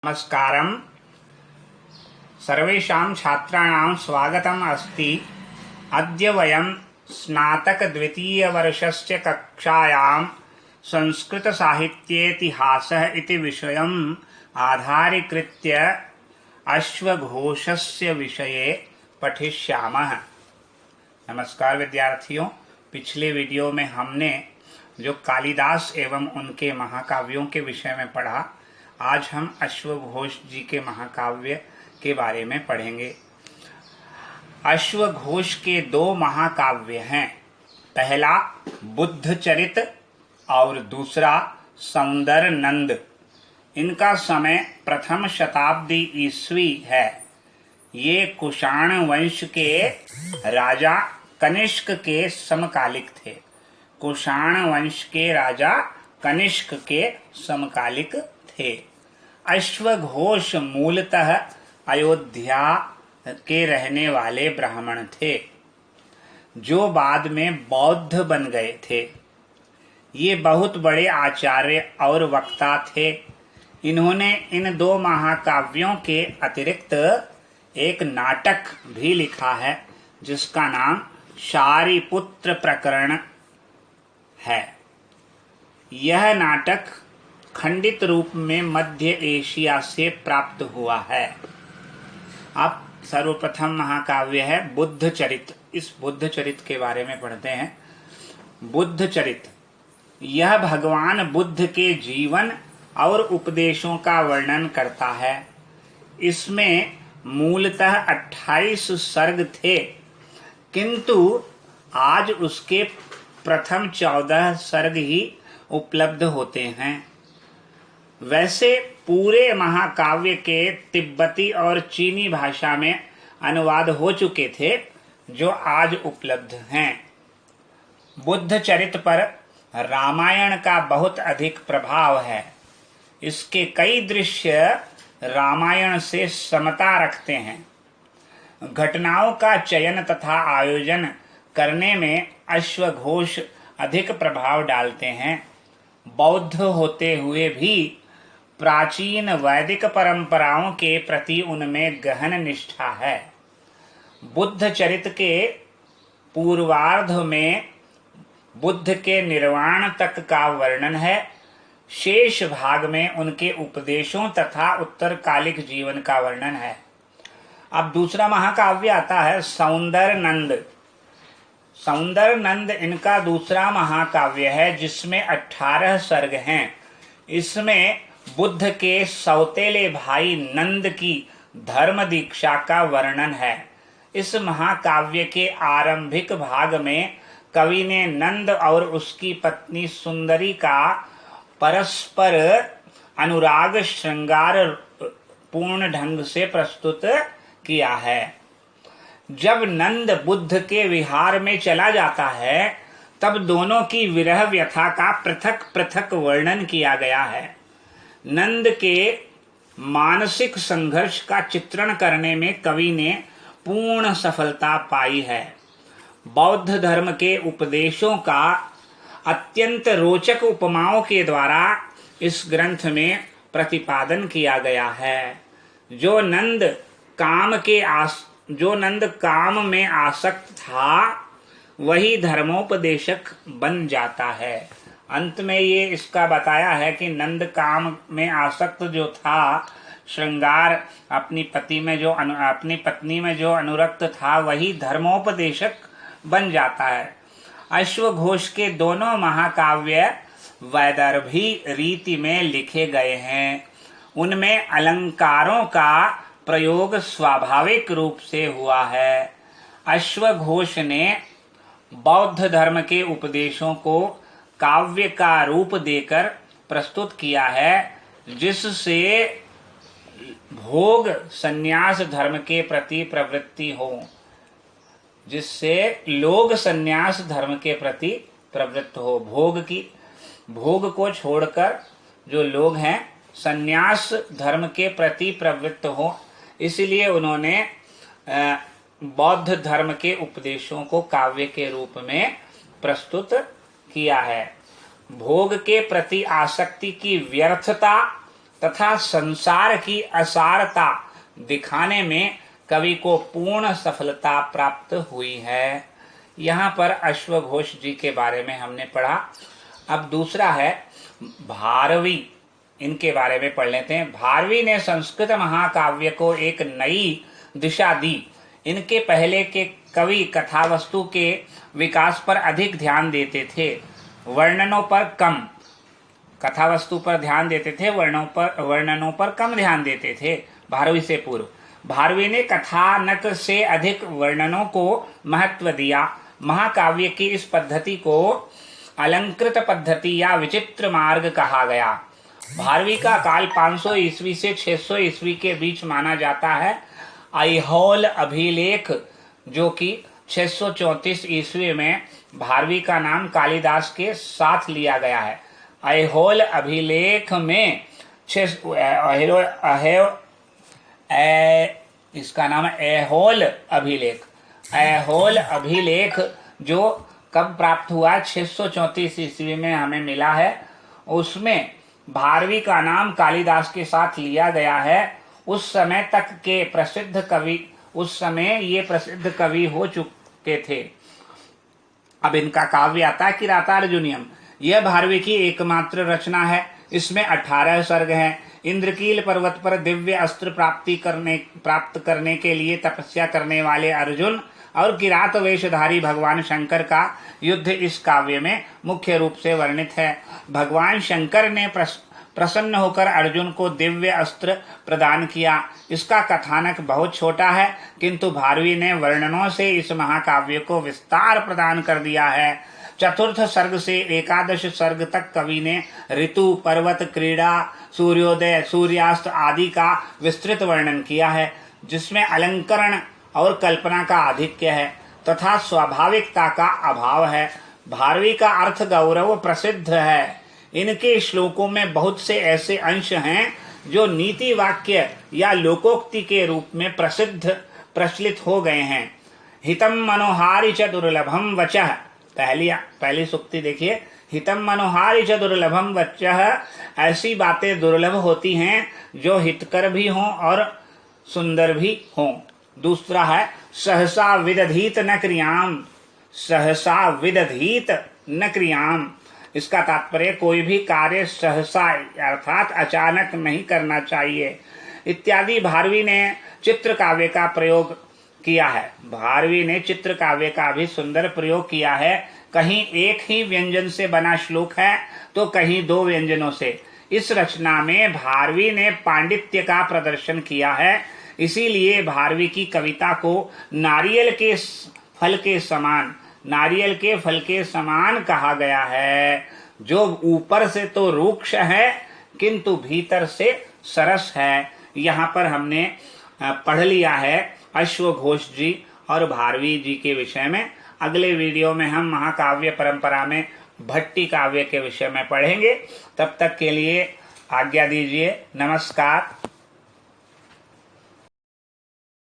नमस्कारम। सर्वेषां छात्राणां स्वागतम् अस्ति। अद्य वयं स्नातक द्वितीयवर्षस्य कक्षायां संस्कृतसाहित्येतिहासः इति विषयम् आधारीकृत्य अश्वघोषस्य विषये पठिष्यामः। नमस्कार विद्यार्थियों, पिछले वीडियो में हमने जो कालिदास एवं उनके महाकाव्यों के विषय में पढ़ा, आज हम अश्वघोष जी के महाकाव्य के बारे में पढ़ेंगे। अश्वघोष के दो महाकाव्य हैं, पहला बुद्धचरित और दूसरा सौंदरनंद। इनका समय प्रथम शताब्दी ईस्वी है। ये कुषाण वंश के राजा कनिष्क के समकालिक थे। कुषाण वंश के राजा कनिष्क के समकालिक थे। अश्वघोष मूलतः अयोध्या के रहने वाले ब्राह्मण थे, जो बाद में बौद्ध बन गए थे। ये बहुत बड़े आचार्य और वक्ता थे। इन्होंने इन दो महाकाव्यों के अतिरिक्त एक नाटक भी लिखा है, जिसका नाम शारिपुत्र प्रकरण है। यह नाटक खंडित रूप में मध्य एशिया से प्राप्त हुआ है। अब सर्वप्रथम महाकाव्य है बुद्धचरित। इस बुद्धचरित के बारे में पढ़ते हैं। बुद्धचरित यह भगवान बुद्ध के जीवन और उपदेशों का वर्णन करता है। इसमें मूलतः 28 सर्ग थे, किंतु आज उसके प्रथम 14 सर्ग ही उपलब्ध होते हैं। वैसे पूरे महाकाव्य के तिब्बती और चीनी भाषा में अनुवाद हो चुके थे, जो आज उपलब्ध हैं। बुद्धचरित पर रामायण का बहुत अधिक प्रभाव है। इसके कई दृश्य रामायण से समता रखते हैं। घटनाओं का चयन तथा आयोजन करने में अश्वघोष अधिक प्रभाव डालते हैं। बौद्ध होते हुए भी प्राचीन वैदिक परंपराओं के प्रति उनमें गहन निष्ठा है। बुद्धचरित के पूर्वार्ध में बुद्ध के निर्वाण तक का वर्णन है। शेष भाग में उनके उपदेशों तथा उत्तरकालिक जीवन का वर्णन है। अब दूसरा महाकाव्य आता है सौंदरनंद। सौंदरनंद इनका दूसरा महाकाव्य है, जिसमें 18 सर्ग हैं। इसमें बुद्ध के सौतेले भाई नंद की धर्म दीक्षा का वर्णन है। इस महाकाव्य के आरंभिक भाग में कवि ने नंद और उसकी पत्नी सुंदरी का परस्पर अनुराग श्रृंगार पूर्ण ढंग से प्रस्तुत किया है। जब नंद बुद्ध के विहार में चला जाता है, तब दोनों की विरह व्यथा का पृथक पृथक वर्णन किया गया है। नंद के मानसिक संघर्ष का चित्रण करने में कवि ने पूर्ण सफलता पाई है। बौद्ध धर्म के उपदेशों का अत्यंत रोचक उपमाओं के द्वारा इस ग्रंथ में प्रतिपादन किया गया है। जो नंद काम में आसक्त था, वही धर्मोपदेशक बन जाता है। अंत में ये इसका बताया है कि नंद काम में आसक्त जो था, श्रृंगार अपनी पत्नी में जो अनुरक्त था, वही धर्मोपदेशक बन जाता है। अश्वघोष के दोनों महाकाव्य वैदर्भी रीति में लिखे गए हैं। उनमें अलंकारों का प्रयोग स्वाभाविक रूप से हुआ है। अश्वघोष ने बौद्ध धर्म के उपदेशों को काव्य का रूप देकर प्रस्तुत किया है, जिससे भोग संन्यास धर्म के प्रति प्रवृत्ति हो, जिससे लोग संन्यास धर्म के प्रति प्रवृत्त हो। भोग को छोड़कर जो लोग हैं, संन्यास धर्म के प्रति प्रवृत्त हो। इसलिए उन्होंने बौद्ध धर्म के उपदेशों को काव्य के रूप में प्रस्तुत किया है। भोग के प्रति आसक्ति की व्यर्थता तथा संसार की असारता दिखाने में कवि को पूर्ण सफलता प्राप्त हुई है। यहाँ पर अश्वघोष जी के बारे में हमने पढ़ा। अब दूसरा है भारवी, इनके बारे में पढ़ लेते हैं। भारवी ने संस्कृत महाकाव्य को एक नई दिशा दी। इनके पहले के कवि कथा वस्तु के विकास पर अधिक ध्यान देते थे, वर्णनों पर कम। कथा वस्तु पर ध्यान देते थे, वर्णनों पर कम ध्यान देते थे भारवी से पूर्व। भारवी ने कथानक से अधिक वर्णनों को महत्व दिया। महाकाव्य की इस पद्धति को अलंकृत पद्धति या विचित्र मार्ग कहा गया। भारवी का काल 500 ईस्वी से 600 ईस्वी के बीच माना जाता है। ऐहोल अभिलेख जो कि 634 ईस्वी में भारवी का नाम कालिदास के साथ लिया गया है। ऐहोल अभिलेख में इसका नाम है ऐहोल अभिलेख। ऐहोल अभिलेख जो कब प्राप्त हुआ, 634 ईस्वी में हमें मिला है। उसमें भारवी का नाम कालिदास के साथ लिया गया है। उस समय ये प्रसिद्ध कवि हो चुके थे। अब इनका काव्य आता है किरातार्जुनीयम। यह भारवी की एकमात्र रचना है। इसमें 18 सर्ग हैं। इंद्रकील पर्वत पर दिव्य अस्त्र प्राप्त करने के लिए तपस्या करने वाले अर्जुन और किरात वेशधारी भगवान शंकर का युद्ध इस काव्य में मुख्य रूप से वर्णित है। भगवान शंकर ने प्रसन्न होकर अर्जुन को दिव्य अस्त्र प्रदान किया। इसका कथानक बहुत छोटा है, किंतु भारवी ने वर्णनों से इस महाकाव्य को विस्तार प्रदान कर दिया है। चतुर्थ सर्ग से 11 सर्ग तक कवि ने ऋतु, पर्वत, क्रीड़ा, सूर्योदय, सूर्यास्त आदि का विस्तृत वर्णन किया है, जिसमें अलंकरण और कल्पना का आधिक्य है तथा स्वाभाविकता का अभाव है। भारवी का अर्थ गौरव प्रसिद्ध है। इनके श्लोकों में बहुत से ऐसे अंश हैं जो नीति वाक्य या लोकोक्ति के रूप में प्रचलित हो गए हैं। हितम मनोहारि च दुर्लभम वचः, पहली सूक्ति देखिए, हितम मनोहारि च दुर्लभम वचः। ऐसी बातें दुर्लभ होती हैं जो हितकर भी हों और सुंदर भी हों। दूसरा है सहसा विदधीत न क्रियाम, सहसा विदधीत न क्रियाम। इसका तात्पर्य कोई भी कार्य सहसा अर्थात अचानक नहीं करना चाहिए इत्यादि। भारवी ने चित्र काव्य का प्रयोग किया है। भारवी ने चित्र काव्य का भी सुंदर प्रयोग किया है। कहीं एक ही व्यंजन से बना श्लोक है तो कहीं 2 व्यंजनों से। इस रचना में भारवी ने पांडित्य का प्रदर्शन किया है। इसीलिए भारवी की कविता को नारियल के फल के समान कहा गया है, जो ऊपर से तो रूक्ष है किंतु भीतर से सरस है। यहाँ पर हमने पढ़ लिया है अश्वघोष जी और भारवी जी के विषय में। अगले वीडियो में हम महाकाव्य परंपरा में भट्टी काव्य के विषय में पढ़ेंगे। तब तक के लिए आज्ञा दीजिए। नमस्कार।